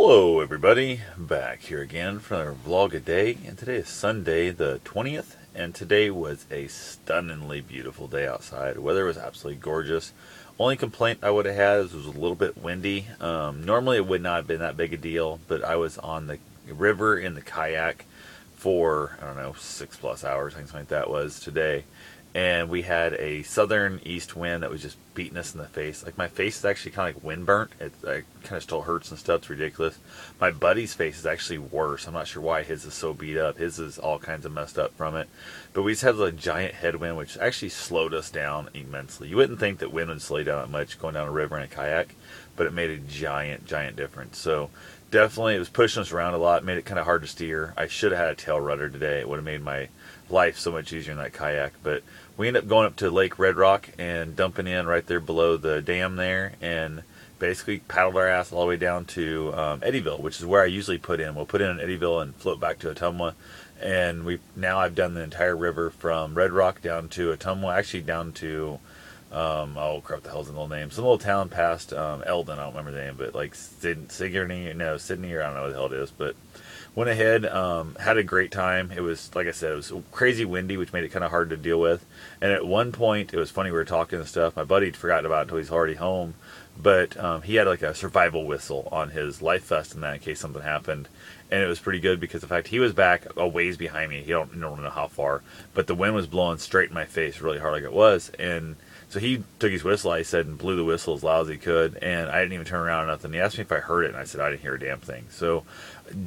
Hello everybody, back here again for another vlog a day, and today is Sunday the 20th, and today was a stunningly beautiful day outside. The weather was absolutely gorgeous. Only complaint I would have had is it was a little bit windy. Normally it would not have been that big a deal, but I was on the river in the kayak for, I don't know, 6+ hours, I think something like that was today. And we had a southern east wind that was just beating us in the face. Like, my face is actually kind of like wind burnt. It kind of still hurts and stuff. It's ridiculous. My buddy's face is actually worse. I'm not sure why his is so beat up. His is all kinds of messed up from it. But we just had a giant headwind, which actually slowed us down immensely. You wouldn't think that wind would slow you down that much going down a river in a kayak, but it made a giant difference. So definitely it was pushing us around a lot. It made it kind of hard to steer. I should have had a tail rudder today. It would have made my life so much easier in that kayak. But we ended up going up to Lake Red Rock and dumping in right there below the dam there, and basically paddled our ass all the way down to Eddyville, which is where I usually put in. We'll put in Eddyville and float back to Ottumwa. And I've done the entire river from Red Rock down to Ottumwa, actually down to oh crap, the hell's the little name? Some little town past Eldon, I don't remember the name, but like Sydney, or I don't know what the hell it is, but went ahead, had a great time. It was, like I said, it was crazy windy, which made it kind of hard to deal with. And at one point, it was funny, we were talking and stuff. My buddy forgot about it until he's already home, but he had like a survival whistle on his life vest in that in case something happened. And it was pretty good because the fact he was back a ways behind me. He don't know how far, but the wind was blowing straight in my face really hard like it was. And so he took his whistle, I said, and blew the whistle as loud as he could, and I didn't even turn around or nothing. He asked me if I heard it, and I said I didn't hear a damn thing. So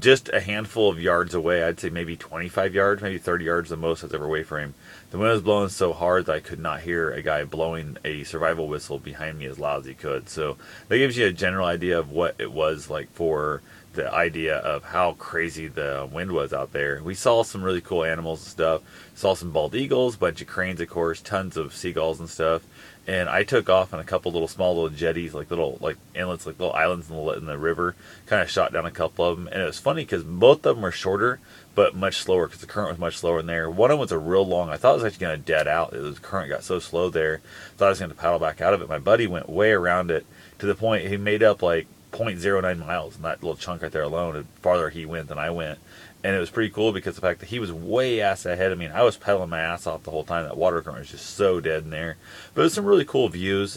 just a handful of yards away, I'd say maybe 25 yards, maybe 30 yards the most I was ever away from him, the wind was blowing so hard that I could not hear a guy blowing a survival whistle behind me as loud as he could. So that gives you a general idea of what it was like for the idea of how crazy the wind was out there. We saw some really cool animals and stuff. Saw some bald eagles, bunch of cranes, of course, tons of seagulls and stuff. And I took off on a couple little jetties, like little inlets, like little islands in the river. Kind of shot down a couple of them, and it was funny because both of them were shorter, but much slower because the current was much slower in there. One of them was a real long. I thought it was actually going to dead out. The current got so slow there. Thought I was going to paddle back out of it. My buddy went way around it to the point he made up like 0.09 miles in that little chunk right there alone. And farther he went than I went. And it was pretty cool because the fact that he was way ass ahead of me, and I was pedaling my ass off the whole time. That water current was just so dead in there. But it was some really cool views.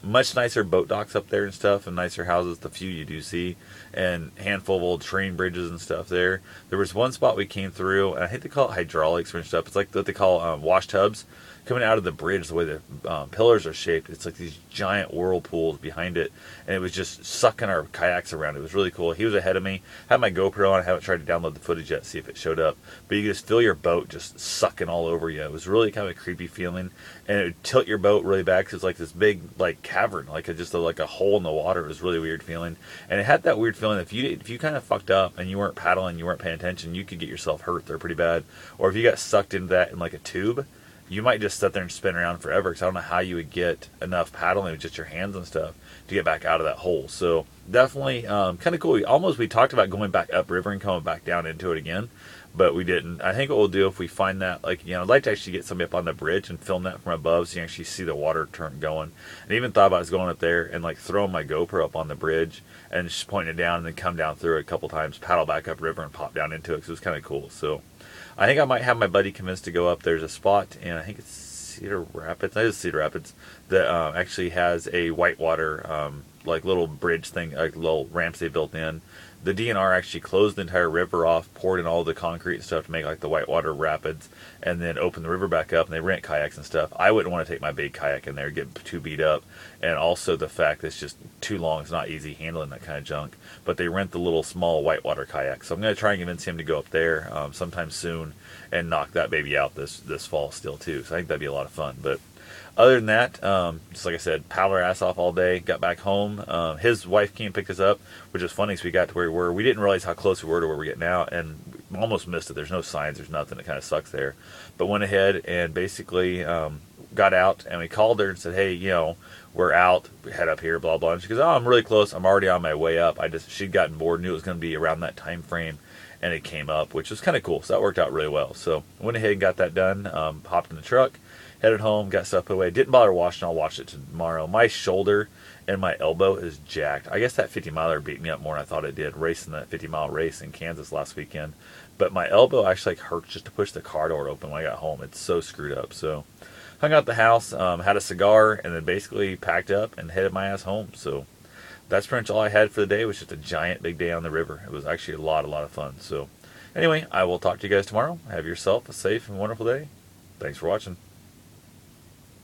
Much nicer boat docks up there and stuff, and nicer houses, the few you do see, and handful of old train bridges and stuff there. There was one spot we came through, and I hate to call it hydraulics or stuff. It's like what they call wash tubs. Coming out of the bridge, the way the pillars are shaped, it's like these giant whirlpools behind it, and it was just sucking our kayaks around. It was really cool. He was ahead of me. I had my GoPro on. I haven't tried to download the footage yet, see if it showed up. But you could just feel your boat just sucking all over you. It was really kind of a creepy feeling, and it would tilt your boat really back because it's like this big cavern, like a hole in the water. It was a really weird feeling, and it had that weird feeling if you kind of fucked up and you weren't paddling, you weren't paying attention, you could get yourself hurt there pretty bad. Or if you got sucked into that in like a tube, you might just sit there and spin around forever because I don't know how you would get enough paddling with just your hands and stuff to get back out of that hole. So definitely kind of cool. We talked about going back upriver and coming back down into it again, but we didn't. I think what we'll do if we find that, I'd like to actually get somebody up on the bridge and film that from above so you can actually see the water turn going. And even thought about going up there and throwing my GoPro up on the bridge and just pointing it down and then come down through it a couple times, paddle back upriver and pop down into it because it was kind of cool. So I think I might have my buddy convinced to go up. There's a spot, and I think it's Cedar Rapids. I think it's Cedar Rapids that actually has a whitewater little bridge thing, like little ramps they built in. The DNR actually closed the entire river off, poured in all the concrete and stuff to make the whitewater rapids, and then opened the river back up, and they rent kayaks and stuff. I wouldn't want to take my big kayak in there, get too beat up, and also the fact that it's just too long. It's not easy handling that kind of junk, but they rent the little small whitewater kayak. So I'm going to try and convince him to go up there sometime soon and knock that baby out this fall still too. So I think that'd be a lot of fun. But other than that, just like I said, paddled our ass off all day, got back home. His wife came and picked us up, which is funny because we got to where we were. We didn't realize how close we were to where we're getting out, and we almost missed it. There's no signs, there's nothing. It kind of sucks there. But went ahead and basically got out, and we called her and said, hey, we're out, we head up here, blah, blah. And she goes, oh, I'm really close. I'm already on my way up. She'd gotten bored, knew it was going to be around that time frame, and it came up, which was kind of cool. So that worked out really well. So I went ahead and got that done, hopped in the truck, Headed home, got stuff put away. Didn't bother washing. I'll wash it tomorrow. My shoulder and my elbow is jacked. I guess that 50-miler beat me up more than I thought it did, racing that 50-mile race in Kansas last weekend. But my elbow actually hurt just to push the car door open when I got home. It's so screwed up. So hung out at the house, had a cigar, and then basically packed up and headed my ass home. So that's pretty much all I had for the day. It was just a giant big day on the river. It was actually a lot of fun. So anyway, I will talk to you guys tomorrow. Have yourself a safe and wonderful day. Thanks for watching.